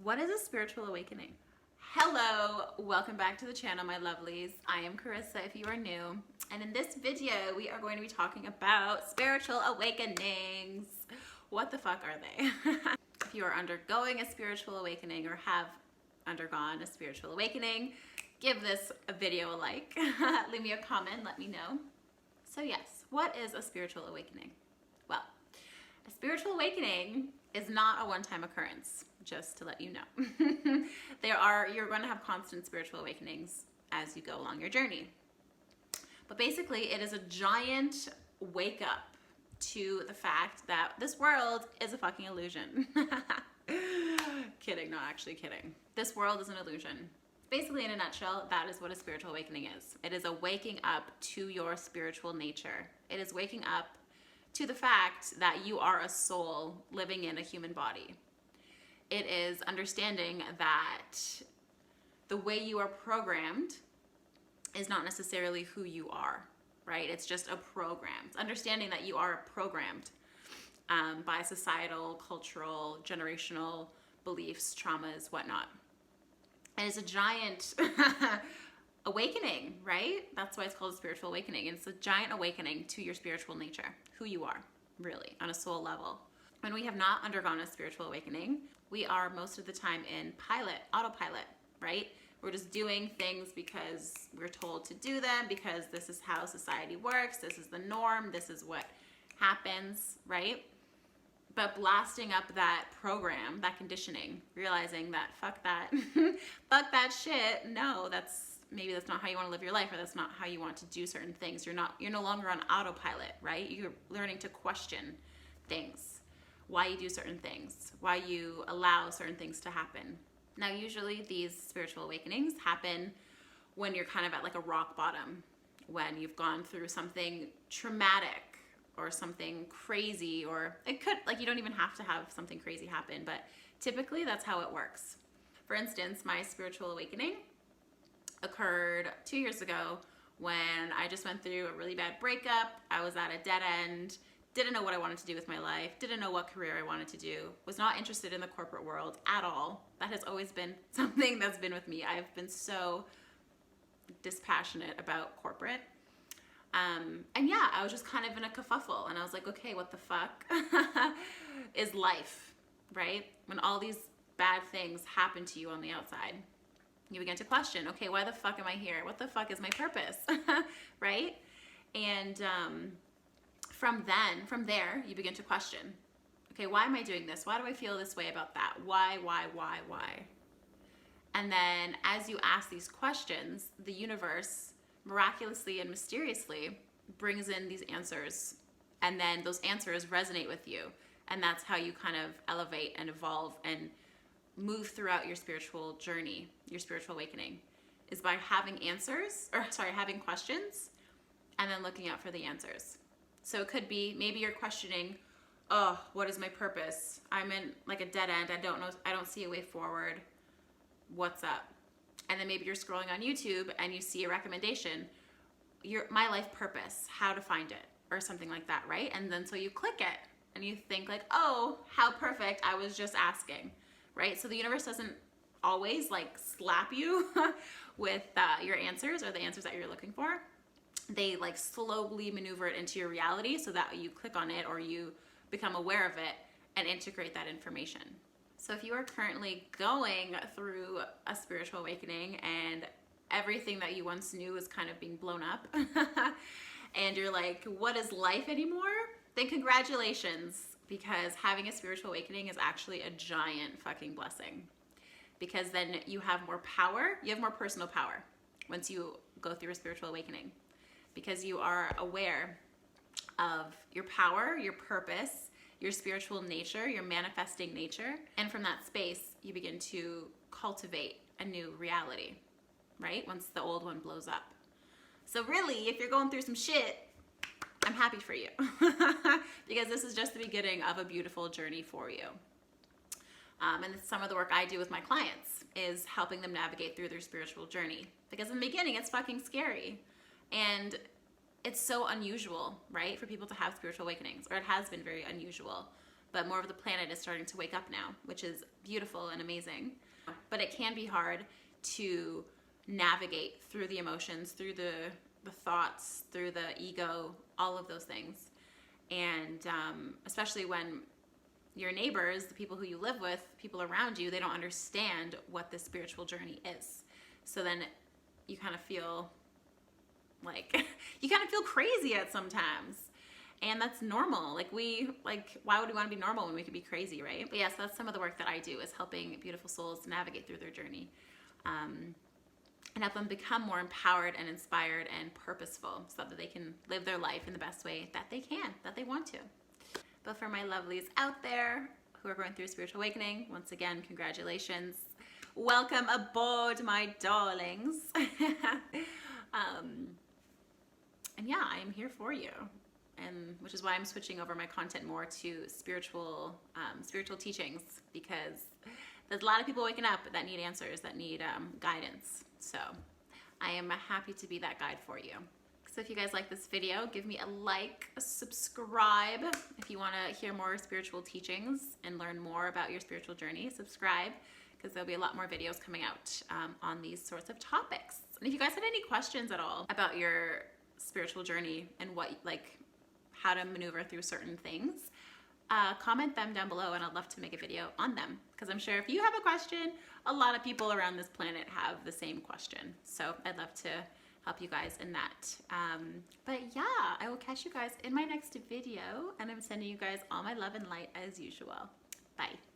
What is a spiritual awakening? Hello, welcome back to the channel, my lovelies. I am Carissa if you are new, and in this video we are going to be talking about spiritual awakenings. What the fuck are they? If you are undergoing a spiritual awakening or have undergone a spiritual awakening, give this video a like. Leave me a comment, let me know. So yes, what is a spiritual awakening? Well, a spiritual awakening is not a one-time occurrence, just to let you know. You're going to have constant spiritual awakenings as you go along your journey. But basically, it is a giant wake up to the fact that this world is a fucking illusion. Kidding, not actually kidding. This world is an illusion. Basically, in a nutshell, that is what a spiritual awakening is. It is a waking up to your spiritual nature. It is waking up to the fact that you are a soul living in a human body. It is understanding that the way you are programmed is not necessarily who you are, right? It's just a program. It's understanding that you are programmed by societal, cultural, generational beliefs, traumas, whatnot. And it's a giant awakening, right? That's why it's called a spiritual awakening. It's a giant awakening to your spiritual nature, who you are, really, on a soul level. When we have not undergone a spiritual awakening, we are most of the time in autopilot, right? We're just doing things because we're told to do them, because this is how society works, this is the norm, this is what happens, right? But blasting up that program, that conditioning, realizing that fuck that, fuck that shit. No, maybe that's not how you want to live your life, or that's not how you want to do certain things. You're no longer on autopilot, right? You're learning to question things, why you do certain things, why you allow certain things to happen. Now, usually these spiritual awakenings happen when you're kind of at like a rock bottom, when you've gone through something traumatic or something crazy, or it could, like, you don't even have to have something crazy happen, but typically that's how it works. For instance, my spiritual awakening occurred 2 years ago when I just went through a really bad breakup. I was at a dead end, didn't know what I wanted to do with my life, didn't know what career I wanted to do, was not interested in the corporate world at all. That has always been something that's been with me. I've been so dispassionate about corporate. And yeah, I was just kind of in a kerfuffle, and I was like, okay, what the fuck is life, right? When all these bad things happen to you on the outside, you begin to question, okay, why the fuck am I here? What the fuck is my purpose, right? And from there, you begin to question, okay, why am I doing this? Why do I feel this way about that? Why? And then as you ask these questions, the universe miraculously and mysteriously brings in these answers, and then those answers resonate with you, and that's how you kind of elevate and evolve and move throughout your spiritual journey, your spiritual awakening, is by having having questions and then looking out for the answers. So it could be, maybe you're questioning, oh, what is my purpose? I'm in like a dead end. I don't see a way forward. What's up? And then maybe you're scrolling on YouTube and you see a recommendation, my life purpose, how to find it, or something like that, right? And then so you click it and you think like, oh, how perfect, I was just asking, right? So the universe doesn't always like slap you with your answers or the answers that you're looking for. They like slowly maneuver it into your reality so that you click on it or you become aware of it and integrate that information. So if you are currently going through a spiritual awakening and everything that you once knew is kind of being blown up and you're like, what is life anymore? Then congratulations, because having a spiritual awakening is actually a giant fucking blessing, because then you have more power, you have more personal power once you go through a spiritual awakening, because you are aware of your power, your purpose, your spiritual nature, your manifesting nature. And from that space, you begin to cultivate a new reality, right? Once the old one blows up. So really, if you're going through some shit, I'm happy for you because this is just the beginning of a beautiful journey for you. And some of the work I do with my clients is helping them navigate through their spiritual journey, because in the beginning, it's fucking scary. And it's so unusual, right, for people to have spiritual awakenings, or it has been very unusual. but more of the planet is starting to wake up now, which is beautiful and amazing. But it can be hard to navigate through the emotions, through the thoughts, through the ego, all of those things. And especially when your neighbors, the people who you live with, people around you, they don't understand what this spiritual journey is. So then you kind of feel like, you kind of feel crazy at sometimes. And that's normal. Like why would we want to be normal when we could be crazy, right? But yes, that's some of the work that I do, is helping beautiful souls navigate through their journey. And help them become more empowered and inspired and purposeful, so that they can live their life in the best way that they can, that they want to. But for my lovelies out there who are going through spiritual awakening, once again, congratulations. Welcome aboard, my darlings. And yeah, I am here for you. And which is why I'm switching over my content more to spiritual teachings, because there's a lot of people waking up that need answers, that need guidance. So I am happy to be that guide for you. So if you guys like this video, give me a like, a subscribe. If you want to hear more spiritual teachings and learn more about your spiritual journey, subscribe, because there'll be a lot more videos coming out on these sorts of topics. And if you guys have any questions at all about your spiritual journey and how to maneuver through certain things, comment them down below, and I'd love to make a video on them, because I'm sure if you have a question, a lot of people around this planet have the same question. So I'd love to help you guys in that. But yeah, I will catch you guys in my next video, and I'm sending you guys all my love and light as usual. Bye.